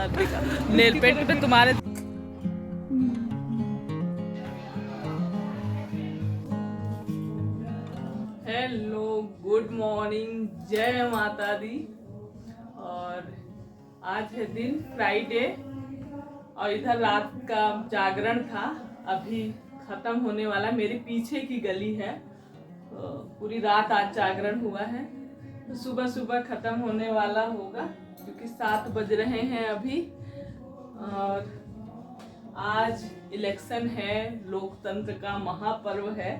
Nail paint पे तुम्हारे। Hello, good morning, जय माता दी। और आज है दिन फ्राइडे और इधर रात का जागरण था, अभी ख़त्म होने वाला। मेरे पीछे की गली है, तो पूरी रात आज जागरण हुआ है, तो सुबह सुबह ख़त्म होने वाला होगा क्योंकि 7 बज रहे हैं अभी। और आज इलेक्शन है, लोकतंत्र का महापर्व है,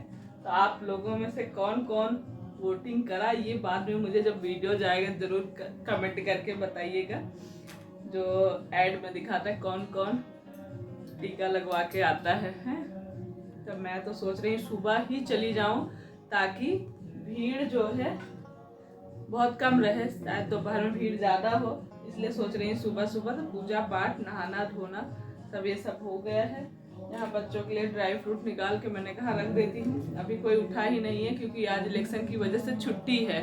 तो आप लोगों में से कौन कौन वोटिंग करा, ये बाद में मुझे जब वीडियो जाएगा ज़रूर कमेंट करके बताइएगा। जो ऐड में दिखाता है कौन कौन टीका लगवा के आता है। तो मैं तो सोच रही हूँ सुबह ही चली जाऊँ ताकि भीड़ जो है बहुत कम रहे, शायद दोपहर में भीड़ ज़्यादा हो, इसलिए सोच रही हूँ सुबह सुबह। तो पूजा पाठ, नहाना धोना सब ये सब हो गया है। यहाँ बच्चों के लिए ड्राई फ्रूट निकाल के मैंने कहा रख देती हूँ, अभी कोई उठा ही नहीं है क्योंकि आज इलेक्शन की वजह से छुट्टी है,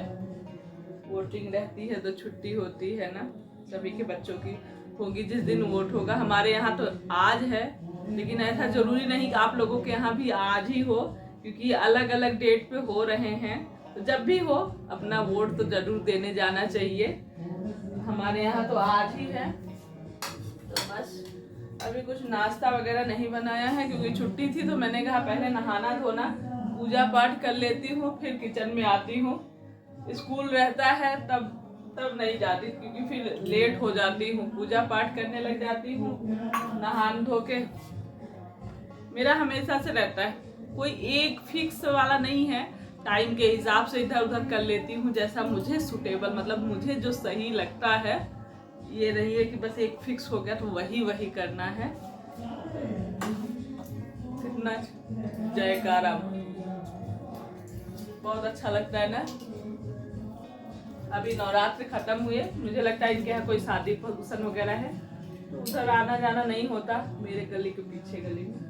वोटिंग रहती है तो छुट्टी होती है ना, सभी के बच्चों की होगी जिस दिन वोट होगा। हमारे यहाँ तो आज है, लेकिन ऐसा ज़रूरी नहीं कि आप लोगों के यहाँ भी आज ही हो, क्योंकि अलग अलग डेट पे हो रहे हैं। तो जब भी हो अपना वोट तो ज़रूर देने जाना चाहिए। हमारे यहाँ तो आज ही है, तो बस अभी कुछ नाश्ता वगैरह नहीं बनाया है क्योंकि छुट्टी थी, तो मैंने कहा पहले नहाना धोना पूजा पाठ कर लेती हूँ, फिर किचन में आती हूँ। स्कूल रहता है तब नहीं जाती क्योंकि फिर लेट हो जाती हूँ, पूजा पाठ करने लग जाती हूँ, नहान धो के। मेरा हमेशा से रहता है, कोई एक फिक्स वाला नहीं है, टाइम के हिसाब से इधर उधर कर लेती हूँ, जैसा मुझे सूटेबल, मतलब मुझे जो सही लगता है। ये नहीं है कि बस एक फिक्स हो गया तो वही करना है। कितना जयकारा, बहुत अच्छा लगता है ना। अभी नवरात्र खत्म हुए, मुझे लगता है इनके यहाँ कोई शादी फंक्शन वगैरह है, तो उधर आना जाना नहीं होता, मेरे गली के पीछे गली में।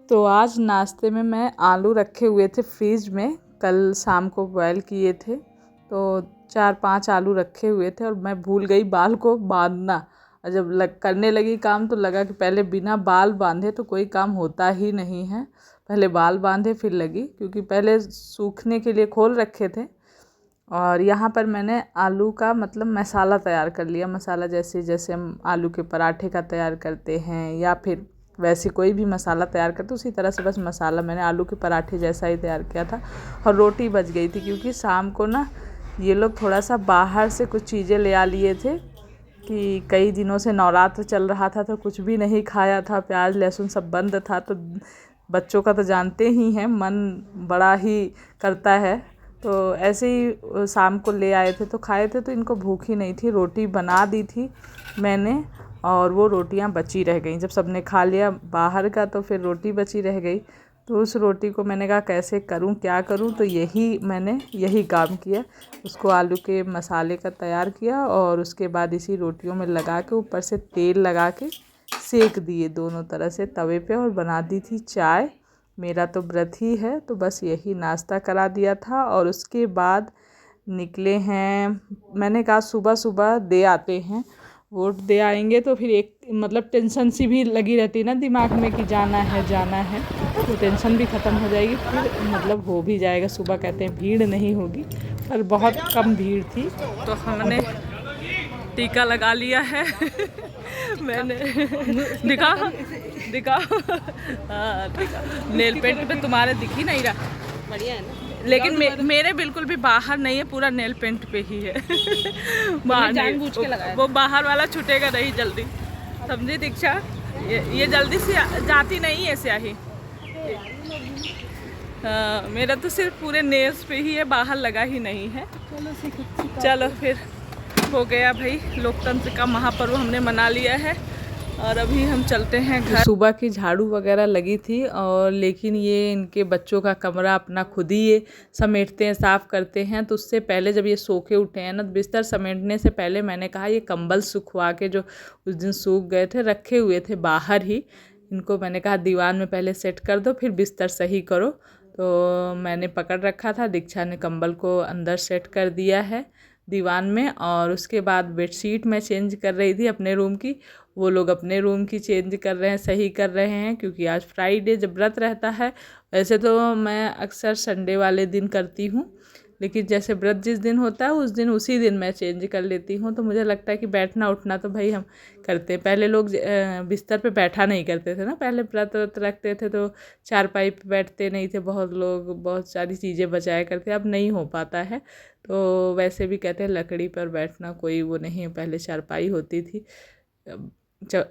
तो आज नाश्ते में मैं आलू रखे हुए थे फ्रीज में, कल शाम को बॉयल किए थे, तो 4-5 आलू रखे हुए थे और मैं भूल गई बाल को बांधना। और जब करने लगी काम तो लगा कि पहले बिना बाल बांधे तो कोई काम होता ही नहीं है, पहले बाल बांधे फिर लगी, क्योंकि पहले सूखने के लिए खोल रखे थे। और यहाँ पर मैंने आलू का मतलब मसाला तैयार कर लिया। मसाला जैसे हम आलू के पराठे का तैयार करते हैं या फिर वैसे कोई भी मसाला तैयार करते, उसी तरह से बस मसाला मैंने आलू के पराठे जैसा ही तैयार किया था। और रोटी बच गई थी क्योंकि शाम को ना ये लोग थोड़ा सा बाहर से कुछ चीज़ें ले आ लिए थे कि कई दिनों से नवरात्र चल रहा था तो कुछ भी नहीं खाया था, प्याज लहसुन सब बंद था, तो बच्चों का तो जानते ही हैं, मन बड़ा ही करता है। तो ऐसे ही शाम को ले आए थे तो खाए थे, तो इनको भूख ही नहीं थी। रोटी बना दी थी मैंने और वो रोटियां बची रह गई। जब सबने खा लिया बाहर का तो फिर रोटी बची रह गई, तो उस रोटी को मैंने कहा कैसे करूं, क्या करूं, तो मैंने यही काम किया। उसको आलू के मसाले का तैयार किया और उसके बाद इसी रोटियों में लगा के ऊपर से तेल लगा के सेक दिए दोनों तरह से तवे पे, और बना दी थी चाय। मेरा तो व्रत ही है, तो बस यही नाश्ता करा दिया था। और उसके बाद निकले हैं, मैंने कहा सुबह सुबह दे आते हैं, वोट दे आएंगे तो फिर एक मतलब टेंशन सी भी लगी रहती है ना दिमाग में कि जाना है, तो टेंशन भी ख़त्म हो जाएगी, फिर मतलब हो भी जाएगा। सुबह कहते हैं भीड़ नहीं होगी, पर बहुत कम भीड़ थी, तो हमने टीका लगा लिया है। मैंने दिखा हाँ टीका, नेल पेंट पे तुम्हारे दिख ही नहीं रहा, बढ़िया है ना, लेकिन मेरे बिल्कुल भी बाहर नहीं है, पूरा नेल पेंट पे ही है। बाहर जानबूझ के लगाया, वो बाहर वाला छूटेगा नहीं जल्दी, समझी दीक्षा? ये जल्दी से जाती नहीं है स्याही। हाँ, मेरा तो सिर्फ पूरे नेल्स पे ही है, बाहर लगा ही नहीं है। चलो फिर हो गया भाई, लोकतंत्र का महापर्व हमने मना लिया है और अभी हम चलते हैं घर। सुबह की झाड़ू वगैरह लगी थी, और लेकिन ये इनके बच्चों का कमरा अपना खुद ही ये समेटते हैं, साफ़ करते हैं। तो उससे पहले जब ये सो के उठे हैं ना, बिस्तर समेटने से पहले मैंने कहा ये कंबल सुखवा के, जो उस दिन सूख गए थे, रखे हुए थे बाहर ही, इनको मैंने कहा दीवान में पहले सेट कर दो फिर बिस्तर सही करो। तो मैंने पकड़ रखा था, दीक्षा ने कंबल को अंदर सेट कर दिया है, दीवान में, और उसके बाद बेडशीट मैं चेंज कर रही थी अपने रूम की। वो लोग अपने रूम की चेंज कर रहे हैं, सही कर रहे हैं, क्योंकि आज फ्राइडे जब व्रत रहता है। वैसे तो मैं अक्सर संडे वाले दिन करती हूँ, लेकिन जैसे व्रत जिस दिन होता है उसी दिन मैं चेंज कर लेती हूँ। तो मुझे लगता है कि बैठना उठना तो भाई हम करते हैं। पहले लोग बिस्तर पे बैठा नहीं करते थे ना, पहले व्रत रखते थे तो चारपाई पे बैठते नहीं थे, बहुत लोग बहुत सारी चीज़ें बचाया करते, अब नहीं हो पाता है। तो वैसे भी कहते हैं लकड़ी पर बैठना कोई वो नहीं है, पहले चारपाई होती थी,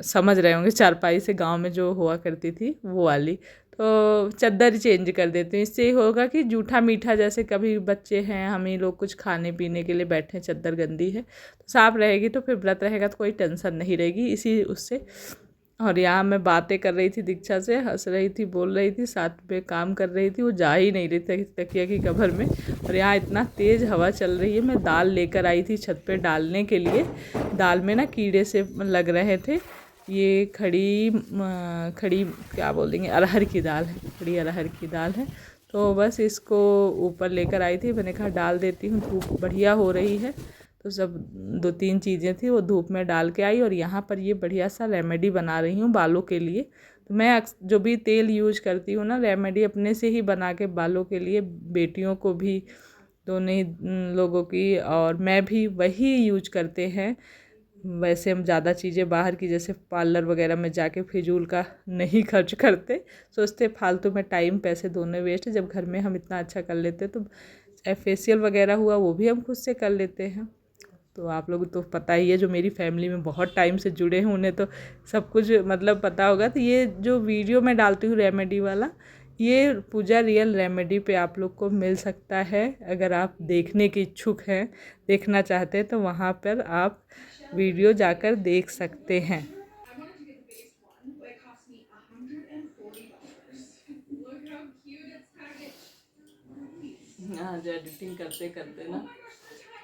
समझ रहे होंगे, चारपाई से गांव में जो हुआ करती थी वो वाली। तो चद्दर चेंज कर देते हैं, इससे होगा कि जूठा मीठा, जैसे कभी बच्चे हैं हम ही लोग कुछ खाने पीने के लिए बैठे, चद्दर गंदी है तो साफ रहेगी, तो फिर व्रत रहेगा तो कोई टेंशन नहीं रहेगी इसी उससे। और यहाँ मैं बातें कर रही थी दीक्षा से, हंस रही थी, बोल रही थी, साथ में काम कर रही थी, वो जा ही नहीं रही थी तकिया की कवर में। और यहाँ इतना तेज़ हवा चल रही है। मैं दाल लेकर आई थी छत पे डालने के लिए, दाल में ना कीड़े से लग रहे थे। ये खड़ी क्या बोल देंगे, अरहर की दाल है, खड़ी अरहर की दाल है। तो बस इसको ऊपर लेकर आई थी, मैंने कहा डाल देती हूँ, धूप बढ़िया हो रही है। तो सब 2-3 चीज़ें थी वो धूप में डाल के आई। और यहाँ पर ये बढ़िया सा रेमेडी बना रही हूँ बालों के लिए। तो मैं जो भी तेल यूज करती हूँ ना, रेमेडी अपने से ही बना के बालों के लिए, बेटियों को भी, दोनों ही लोगों की, और मैं भी वही यूज करते हैं। वैसे हम ज़्यादा चीज़ें बाहर की जैसे पार्लर वगैरह में जाके फिजूल का नहीं खर्च करते, सोचते फालतू में टाइम पैसे दोनों वेस्ट, जब घर में हम इतना अच्छा कर लेते। तो चाहे फेशियल वगैरह हुआ वो भी हम खुद से कर लेते हैं। तो आप लोग तो पता ही है, जो मेरी फैमिली में बहुत टाइम से जुड़े हैं उन्हें तो सब कुछ मतलब पता होगा। तो ये जो वीडियो मैं डालती हूँ रेमेडी वाला, ये पूजा रियल रेमेडी पे आप लोग को मिल सकता है। अगर आप देखने के इच्छुक हैं, देखना चाहते हैं, तो वहाँ पर आप वीडियो जाकर देख सकते हैं। हाँ, जो एडिटिंग करते करते ना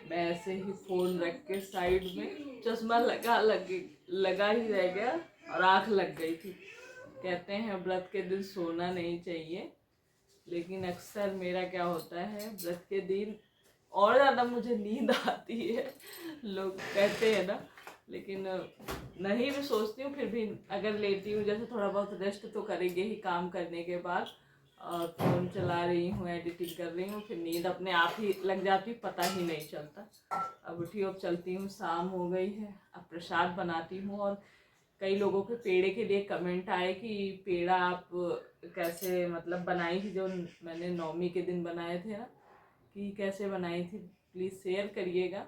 मैं ऐसे ही फ़ोन रख के साइड में, चश्मा लगा ही रह गया और आँख लग गई थी। कहते हैं व्रत के दिन सोना नहीं चाहिए, लेकिन अक्सर मेरा क्या होता है, व्रत के दिन और ज़्यादा मुझे नींद आती है, लोग कहते हैं ना। लेकिन नहीं भी सोचती हूँ, फिर भी अगर लेटी हूँ, जैसे थोड़ा बहुत रेस्ट तो करेंगे ही काम करने के बाद, और फ़ोन चला रही हूँ, एडिटिंग कर रही हूँ, फिर नींद अपने आप ही लग जाती, पता ही नहीं चलता। अब उठी, अब चलती हूँ, शाम हो गई है, अब प्रसाद बनाती हूँ। और कई लोगों के पेड़े के लिए कमेंट आए कि पेड़ा आप कैसे मतलब बनाई थी, जो मैंने नवमी के दिन बनाए थे ना, कि कैसे बनाई थी, प्लीज़ शेयर करिएगा।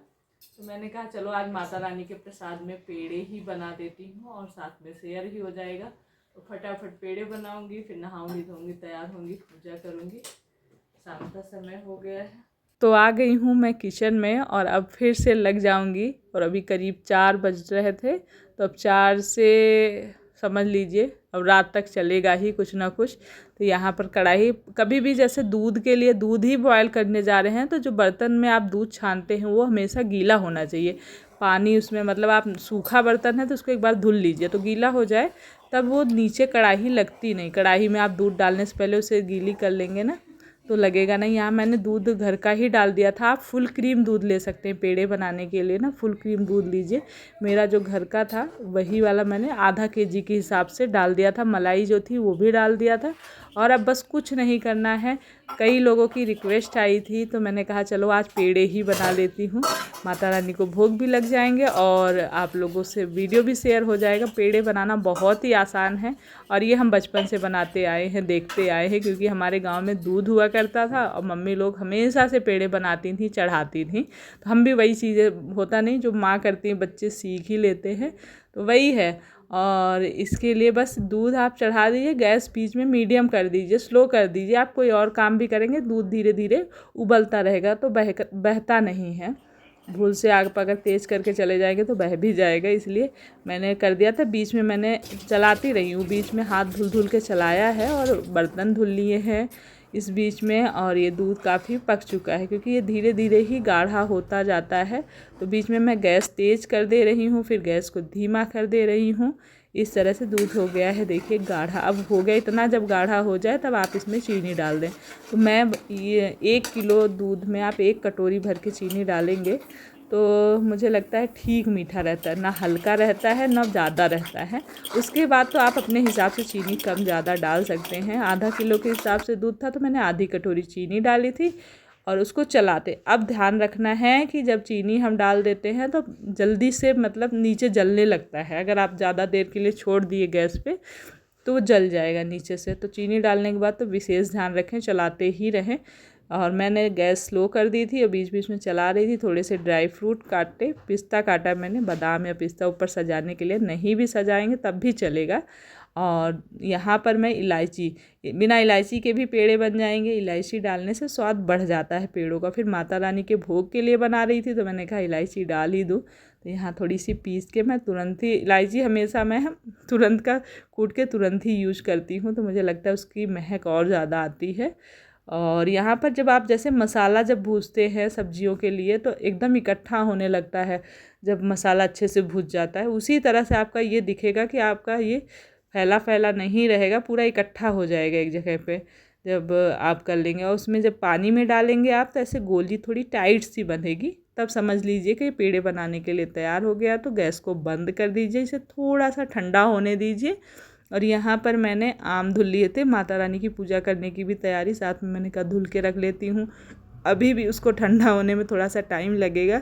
तो मैंने कहा चलो आज माता रानी के प्रसाद में पेड़े ही बना देती हूँ, और साथ में शेयर ही हो जाएगा। तो फटाफट पेड़े बनाऊंगी, फिर नहाऊंगी धोऊंगी, तैयार होंगी, पूजा करूंगी। शाम का समय हो गया है। तो आ गई हूँ मैं किचन में, और अब फिर से लग जाऊंगी। और अभी करीब 4 बज रहे थे, तो अब 4 से समझ लीजिए अब रात तक चलेगा ही कुछ ना कुछ। तो यहाँ पर कढ़ाई, कभी भी जैसे दूध के लिए दूध ही बॉयल करने जा रहे हैं, तो जो बर्तन में आप दूध छानते हैं वो हमेशा गीला होना चाहिए। पानी उसमें, मतलब आप सूखा बर्तन है तो उसको एक बार धुल लीजिए, तो गीला हो जाए, तब वो नीचे कढ़ाई लगती नहीं। कढ़ाई में आप दूध डालने से पहले उसे गीली कर लेंगे ना, तो लगेगा नहीं। यहाँ मैंने दूध घर का ही डाल दिया था। आप फुल क्रीम दूध ले सकते हैं पेड़े बनाने के लिए ना, फुल क्रीम दूध लीजिए। मेरा जो घर का था वही वाला मैंने आधा केजी के हिसाब से डाल दिया था। मलाई जो थी वो भी डाल दिया था। और अब बस कुछ नहीं करना है। कई लोगों की रिक्वेस्ट आई थी, तो मैंने कहा चलो आज पेड़े ही बना लेती हूँ, माता रानी को भोग भी लग जाएंगे और आप लोगों से वीडियो भी शेयर हो जाएगा। पेड़े बनाना बहुत ही आसान है, और ये हम बचपन से बनाते आए हैं, देखते आए हैं, क्योंकि हमारे गांव में दूध हुआ करता था और मम्मी लोग हमेशा से पेड़े बनाती थी, चढ़ाती थी। तो हम भी वही चीज़ें, होता नहीं जो माँ करती हैं बच्चे सीख ही लेते हैं, तो वही है। और इसके लिए बस दूध आप चढ़ा दीजिए, गैस बीच में मीडियम कर दीजिए, स्लो कर दीजिए। आप कोई और काम भी करेंगे, दूध धीरे धीरे उबलता रहेगा, तो बहता नहीं है। भूल से आग पर अगर तेज़ करके चले जाएंगे तो बह भी जाएगा, इसलिए मैंने कर दिया था। बीच में मैंने चलाती रही हूँ, बीच में हाथ धुल धुल के चलाया है, और बर्तन धुल लिए हैं इस बीच में। और ये दूध काफ़ी पक चुका है, क्योंकि ये धीरे धीरे ही गाढ़ा होता जाता है। तो बीच में मैं गैस तेज़ कर दे रही हूँ, फिर गैस को धीमा कर दे रही हूँ। इस तरह से दूध हो गया है, देखिए गाढ़ा। अब हो गया इतना, जब गाढ़ा हो जाए तब आप इसमें चीनी डाल दें। तो मैं ये 1 किलो दूध में आप 1 कटोरी भर के चीनी डालेंगे तो मुझे लगता है ठीक मीठा रहता है, ना हल्का रहता है ना ज़्यादा रहता है। उसके बाद तो आप अपने हिसाब से चीनी कम ज़्यादा डाल सकते हैं। आधा किलो के हिसाब से दूध था तो मैंने आधी कटोरी चीनी डाली थी और उसको चलाते। अब ध्यान रखना है कि जब चीनी हम डाल देते हैं तो जल्दी से मतलब नीचे जलने लगता है। अगर आप ज़्यादा देर के लिए छोड़ दिए गैस पे तो वो जल जाएगा नीचे से। तो चीनी डालने के बाद तो विशेष ध्यान रखें, चलाते ही रहें। और मैंने गैस स्लो कर दी थी और बीच बीच में चला रही थी। थोड़े से ड्राई फ्रूट काटे, पिस्ता काटा मैंने, बादाम या पिस्ता ऊपर सजाने के लिए, नहीं भी सजाएंगे तब भी चलेगा। और यहाँ पर मैं इलायची, बिना इलायची के भी पेड़े बन जाएंगे, इलायची डालने से स्वाद बढ़ जाता है पेड़ों का। फिर माता रानी के भोग के लिए बना रही थी तो मैंने कहा इलायची डाल ही दूँ। तो यहाँ थोड़ी सी पीस के मैं तुरंत ही, इलायची हमेशा मैं तुरंत का कूट के तुरंत ही यूज करती हूँ, तो मुझे लगता है उसकी महक और ज़्यादा आती है। और यहाँ पर जब आप जैसे मसाला जब भूनते हैं सब्जियों के लिए तो एकदम इकट्ठा होने लगता है जब मसाला अच्छे से भून जाता है। उसी तरह से आपका ये दिखेगा कि आपका ये फैला फैला नहीं रहेगा, पूरा इकट्ठा हो जाएगा एक जगह पे जब आप कर लेंगे। और उसमें जब पानी में डालेंगे आप तो ऐसे गोली थोड़ी टाइट सी बनेगी, तब समझ लीजिए कि पेड़े बनाने के लिए तैयार हो गया। तो गैस को बंद कर दीजिए, इसे थोड़ा सा ठंडा होने दीजिए। और यहाँ पर मैंने आम धुल लिए थे, माता रानी की पूजा करने की भी तैयारी साथ में मैंने कहा धुल के रख लेती हूँ। अभी भी उसको ठंडा होने में थोड़ा सा टाइम लगेगा,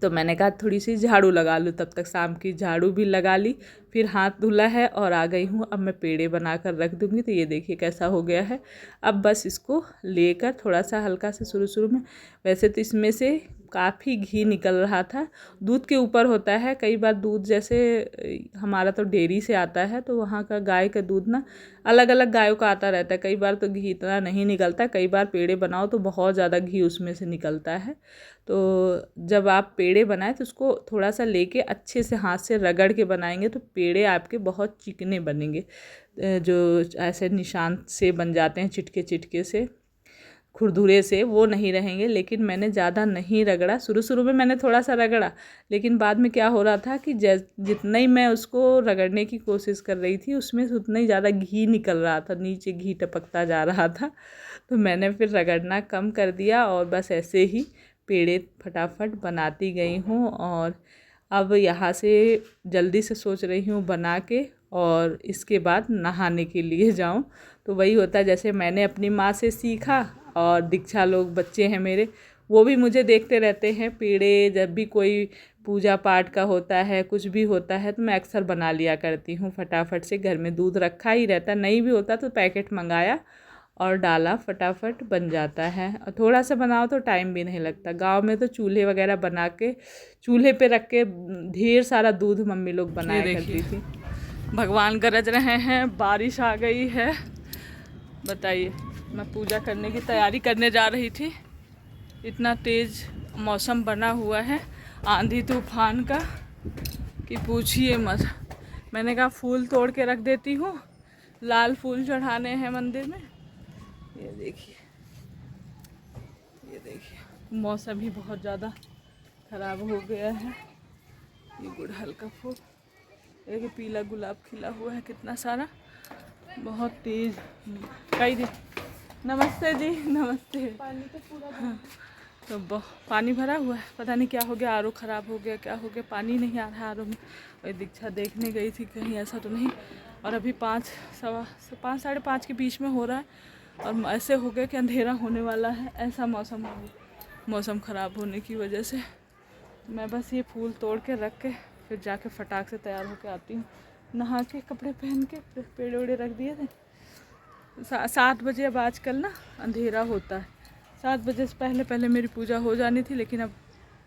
तो मैंने कहा थोड़ी सी झाड़ू लगा लूँ। तब तक शाम की झाड़ू भी लगा ली, फिर हाथ धुला है और आ गई हूँ। अब मैं पेड़े बना कर रख दूँगी। तो ये देखिए कैसा हो गया है। अब बस इसको लेकर थोड़ा सा हल्का से शुरू में, वैसे तो इसमें से काफ़ी घी निकल रहा था, दूध के ऊपर होता है। कई बार दूध जैसे हमारा तो डेयरी से आता है तो वहाँ का गाय का दूध ना अलग अलग गायों का आता रहता है, कई बार तो घी इतना नहीं निकलता, कई बार पेड़े बनाओ तो बहुत ज़्यादा घी उसमें से निकलता है। तो जब आप पेड़े बनाएं तो उसको थोड़ा सा लेके अच्छे से हाथ से रगड़ के बनाएंगे तो पेड़े आपके बहुत चिकने बनेंगे। जो ऐसे निशान से बन जाते हैं चिटके चिटके से, खुरदुरे से, वो नहीं रहेंगे। लेकिन मैंने ज़्यादा नहीं रगड़ा, शुरू में मैंने थोड़ा सा रगड़ा, लेकिन बाद में क्या हो रहा था कि जितना ही मैं उसको रगड़ने की कोशिश कर रही थी उसमें से उतना ही ज़्यादा घी निकल रहा था, नीचे घी टपकता जा रहा था। तो मैंने फिर रगड़ना कम कर दिया और बस ऐसे ही पेड़े फटाफट बनाती गई हूँ। और अब यहाँ से जल्दी से सोच रही हूँ बना के और इसके बाद नहाने के लिए जाऊँ। तो वही होता है जैसे मैंने अपनी माँ से सीखा, और दीक्षा लोग बच्चे हैं मेरे, वो भी मुझे देखते रहते हैं। पेड़े जब भी कोई पूजा पाठ का होता है, कुछ भी होता है, तो मैं अक्सर बना लिया करती हूँ फटाफट से। घर में दूध रखा ही रहता, नहीं भी होता तो पैकेट मंगाया और डाला, फटाफट बन जाता है। और थोड़ा सा बनाओ तो टाइम भी नहीं लगता। गांव में तो चूल्हे वगैरह बना के चूल्हे पे रख के ढेर सारा दूध मम्मी लोग बनाया करती थी। भगवान गरज रहे हैं, बारिश आ गई है। बताइए, मैं पूजा करने की तैयारी करने जा रही थी, इतना तेज़ मौसम बना हुआ है आंधी तूफान का कि पूछिए मत। मैंने कहा फूल तोड़ के रख देती हूँ, लाल फूल चढ़ाने हैं मंदिर में। ये देखिए, ये देखिए, मौसम ही बहुत ज़्यादा ख़राब हो गया है। ये गुड़हल का फूल, एक पीला गुलाब खिला हुआ है कितना सारा, बहुत तेज़। कई दिन, नमस्ते जी, नमस्ते। पानी तो पूरा हाँ, तो पानी भरा हुआ है, पता नहीं क्या हो गया, आरओ ख़राब हो गया, क्या हो गया, पानी नहीं आ रहा आरओ में। वही दीक्षा देखने गई थी, कहीं ऐसा तो नहीं। और अभी 5 साढ़े 5 के बीच में हो रहा है और ऐसे हो गया कि अंधेरा होने वाला है, ऐसा मौसम हो गया। मौसम ख़राब होने की वजह से मैं बस ये फूल तोड़ के रख के फिर जाके फटाक से तैयार होकर आती हूँ। नहा के कपड़े पहन के पेड़ वेड़े रख दिए थे। 7 बजे अब आजकल ना अंधेरा होता है, 7 बजे से पहले मेरी पूजा हो जानी थी, लेकिन अब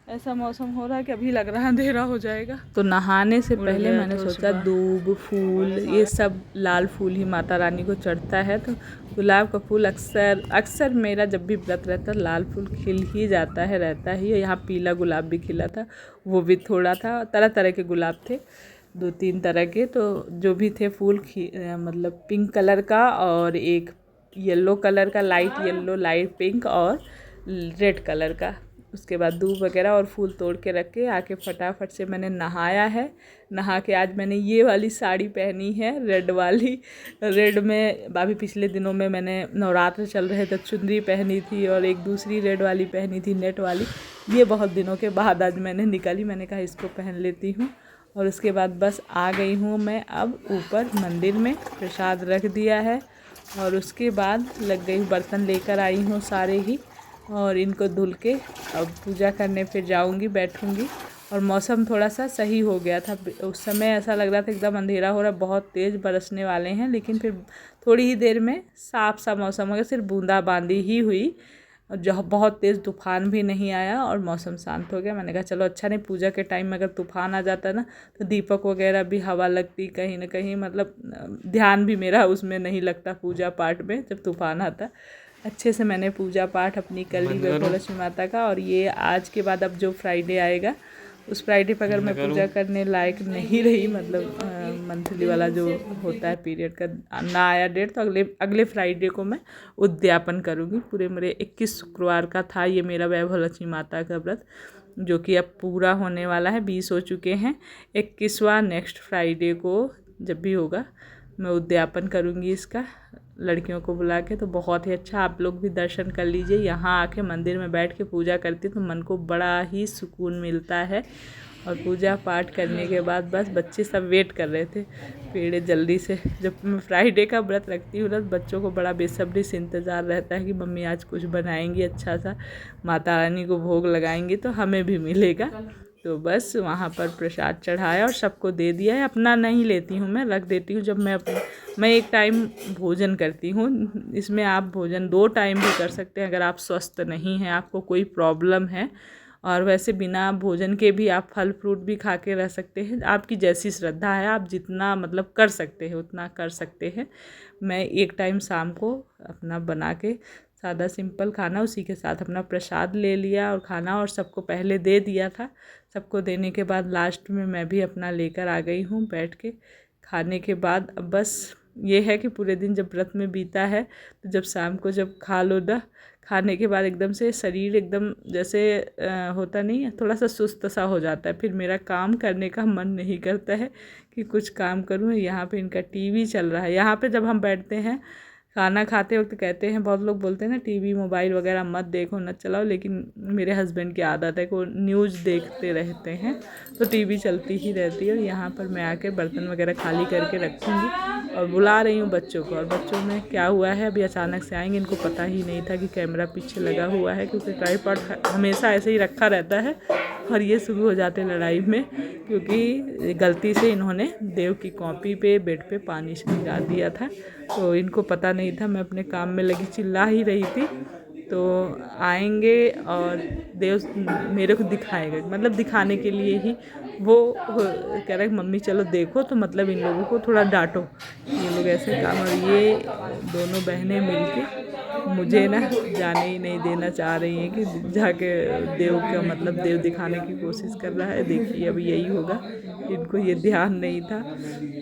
ऐसा मौसम हो रहा है कि अभी लग रहा है अंधेरा हो जाएगा। तो नहाने से पहले मैंने सोचा दूब फूल ये सब लाल फूल ही माता रानी को चढ़ता है, तो गुलाब का फूल अक्सर मेरा जब भी व्रत रहता लाल फूल खिल ही जाता है, रहता ही है। यहाँ पीला गुलाब भी खिला था, वो भी थोड़ा था, तरह तरह के गुलाब थे, 2-3 तरह के। तो जो भी थे फूल मतलब पिंक कलर का और एक येलो कलर का, लाइट येलो, लाइट पिंक और रेड कलर का, उसके बाद दूब वगैरह और फूल तोड़ के रख के आके फटाफट से मैंने नहाया है। नहा के आज मैंने ये वाली साड़ी पहनी है, रेड वाली। रेड में अभी पिछले दिनों में मैंने नवरात्र चल रहे थे चुनरी पहनी थी और एक दूसरी रेड वाली पहनी थी नेट वाली। ये बहुत दिनों के बाद आज मैंने निकाली, मैंने कहा इसको पहन लेती हूँ। और उसके बाद बस आ गई हूँ मैं अब ऊपर मंदिर में, प्रसाद रख दिया है और उसके बाद लग गई, बर्तन लेकर आई हूँ सारे ही और इनको धुल के अब पूजा करने फिर जाऊंगी, बैठूंगी। और मौसम थोड़ा सा सही हो गया था, उस समय ऐसा लग रहा था एकदम अंधेरा हो रहा, बहुत तेज़ बरसने वाले हैं, लेकिन फिर थोड़ी ही देर में साफ सा मौसम हो गया, सिर्फ बूंदाबांदी ही हुई, जो बहुत तेज़ तूफान भी नहीं आया और मौसम शांत हो गया। मैंने कहा चलो अच्छा, नहीं पूजा के टाइम में अगर तूफान आ जाता ना तो दीपक वगैरह भी हवा लगती कहीं ना कहीं, मतलब ध्यान भी मेरा उसमें नहीं लगता पूजा पाठ में जब तूफान आता। अच्छे से मैंने पूजा पाठ अपनी कर ली वैभवलक्ष्मी माता का। और ये आज के बाद अब जो फ्राइडे आएगा उस फ्राइडे पर अगर मैं पूजा करने लायक नहीं रही, मतलब मंथली वाला जो होता है पीरियड का ना आया डेट, तो अगले फ्राइडे को मैं उद्यापन करूँगी। पूरे मेरे 21 शुक्रवार का था ये मेरा वैभवलक्ष्मी माता का व्रत, जो कि अब पूरा होने वाला है, 20 हो चुके हैं। 21वां नेक्स्ट फ्राइडे को जब भी होगा मैं उद्यापन करूँगी इसका, लड़कियों को बुला के। तो बहुत ही अच्छा, आप लोग भी दर्शन कर लीजिए। यहाँ आके मंदिर में बैठ के पूजा करती तो मन को बड़ा ही सुकून मिलता है। और पूजा पाठ करने के बाद बस बच्चे सब वेट कर रहे थे पेड़े जल्दी से, जब मैं फ्राइडे का व्रत रखती हूँ ना बच्चों को बड़ा बेसब्री से इंतज़ार रहता है कि मम्मी आज कुछ बनाएंगी अच्छा सा, माता रानी को भोग लगाएंगी तो हमें भी मिलेगा। तो बस वहाँ पर प्रसाद चढ़ाया और सबको दे दिया है। अपना नहीं लेती हूँ, मैं रख देती हूँ जब मैं एक टाइम भोजन करती हूँ। इसमें आप भोजन 2 टाइम भी कर सकते हैं अगर आप स्वस्थ नहीं हैं, आपको कोई प्रॉब्लम है। और वैसे बिना भोजन के भी आप फल फ्रूट भी खा के रह सकते हैं, आपकी जैसी श्रद्धा है, आप जितना मतलब कर सकते हैं उतना कर सकते हैं। मैं एक टाइम शाम को अपना बना के सादा सिंपल खाना, उसी के साथ अपना प्रसाद ले लिया और खाना, और सबको पहले दे दिया था। सबको देने के बाद लास्ट में मैं भी अपना लेकर आ गई हूँ बैठ के खाने के बाद। अब बस ये है कि पूरे दिन जब व्रत में बीता है तो जब शाम को जब खा लो ना, खाने के बाद एकदम से शरीर एकदम जैसे होता नहीं है, थोड़ा सा सुस्त सा हो जाता है, फिर मेरा काम करने का मन नहीं करता है कि कुछ काम करूँ। यहाँ पे इनका टीवी चल रहा है, यहाँ पे जब हम बैठते हैं खाना खाते वक्त कहते हैं, बहुत लोग बोलते हैं ना टीवी मोबाइल वगैरह मत देखो मत चलाओ, लेकिन मेरे हस्बैंड की आदत है को न्यूज़ देखते रहते हैं तो टीवी चलती ही रहती है। और यहाँ पर मैं आके बर्तन वगैरह खाली करके रखूँगी और बुला रही हूँ बच्चों को। और बच्चों में क्या हुआ है, अभी अचानक से आएंगे, इनको पता ही नहीं था कि कैमरा पीछे लगा हुआ है, क्योंकि ट्राइपॉड हमेशा ऐसे ही रखा रहता है और ये शुरू हो जाते लड़ाई में, क्योंकि गलती से इन्होंने देव की कॉपी पे बेड पे पानी गिरा दिया था, तो इनको पता नहीं था, मैं अपने काम में लगी चिल्ला ही रही थी। तो आएंगे और देव मेरे को दिखाएगा, मतलब दिखाने के लिए ही वो कह रहा है मम्मी चलो देखो, तो मतलब इन लोगों को थोड़ा डांटो, ये लोग ऐसे काम। और ये दोनों बहनें मिलके मुझे ना जाने ही नहीं देना चाह रही हैं कि जाके देव का मतलब देव दिखाने की कोशिश कर रहा है। देखिए अभी यही होगा, इनको ये ध्यान नहीं था,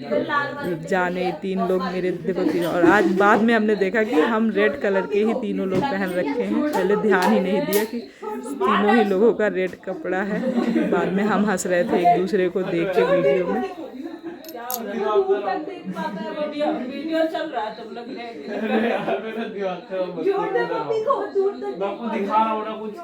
तो जाने 3 लोग मेरे देखो 3। और आज बाद में हमने देखा कि हम रेड कलर के ही तीनों लोग पहन रखे हैं, पहले ध्यान ही नहीं दिया कि तीनों ही लोगों का रेड कपड़ा है। बाद में हम हंस रहे थे एक दूसरे को देख के वीडियो में। वीडियो चल रहा है तुम लोग जाने दो ना मुझे,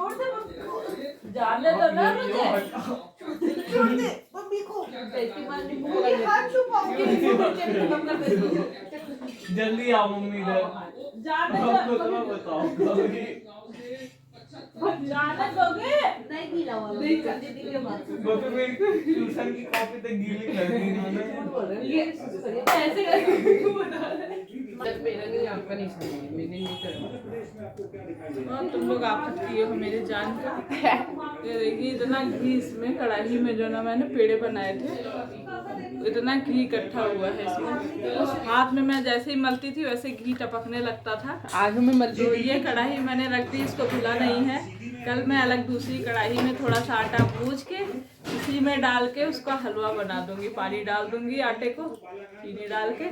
जल्दी आओ मम्मी इधर, जाने दोगे नहीं गीला वाला दीदी के बात बब्बू मेरी ट्यूशन की कॉपी तक गीली कर दी इन्होंने। ये ऐसे करके मेरा नहीं आपका नहीं सुनिए, मैंने नहीं करा। तुम लोग आफत किए हो मेरे जान का। ये देखिए इतना घी इसमें कढ़ाई में जो ना मैंने पेड़े बनाए थे, इतना घी इकट्ठा हुआ है इसमें। उस हाथ में मैं जैसे ही मलती थी वैसे घी टपकने लगता था। आग में मत तो ये कढ़ाई मैंने रख दी, इसको धुला नहीं है। कल मैं अलग दूसरी कढ़ाई में थोड़ा सा आटा भूज के इसी में डाल के उसका हलवा बना दूंगी। पानी डाल दूंगी आटे को, चीनी डाल के,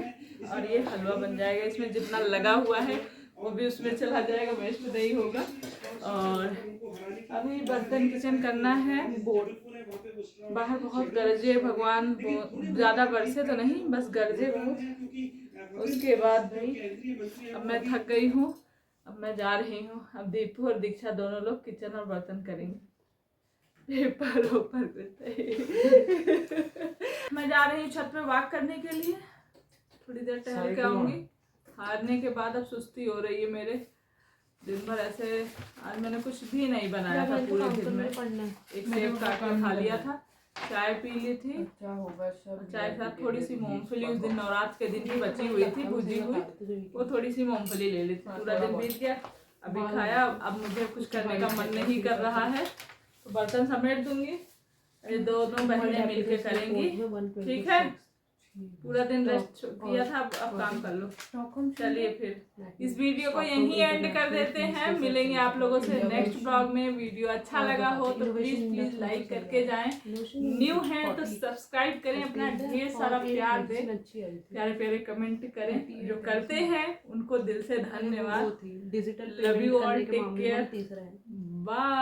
और ये हलवा बन जाएगा। इसमें जितना लगा हुआ है वो भी उसमें चला जाएगा, वेस्ट नहीं होगा। और अभी बर्तन किचन करना है। बाहर बहुत गरजे, भगवान ज्यादा बरसे तो नहीं, बस गरजे बहुत। उसके बाद भी अब मैं थक गई हूँ, अब मैं जा रही हूँ। अब दीपू और दीक्षा दोनों लोग किचन और बर्तन करेंगे। पेपर ऊपर मैं जा रही हूँ छत पे वॉक करने के लिए, थोड़ी देर टहल के आऊंगी। हारने के बाद अब सुस्ती हो रही है मेरे। दिन भर ऐसे आज मैंने कुछ भी नहीं बनाया था पूरे दिन में। एक सेब काट के खा लिया था, चाय पी ली थी, अच्छा होगा सब। चाय के साथ थोड़ी सी मूंगफली उस दिन नवरात्र के दिन की बची हुई थी, भुजी हुई, वो थोड़ी सी मूंगफली ले ली थी। पूरा दिन बीत गया, अभी खाया। अब मुझे कुछ करने का मन नहीं कर रहा है, तो बर्तन समेट दूंगी। ये दोनों बहनें मिलके करेंगी, ठीक है। पूरा दिन रेस्ट किया था, अब काम कर लो। चलिए फिर इस वीडियो को यहीं एंड कर देते हैं। मिलेंगे आप लोगों से नेक्स्ट ब्लॉग में। वीडियो अच्छा लगा हो तो प्लीज लाइक करके जाएं। न्यू हैं तो सब्सक्राइब करें, अपना ढेर सारा प्यार दें, प्यारे प्यारे कमेंट करें। जो करते हैं उनको दिल से धन्यवाद। Love you all, take care, bye.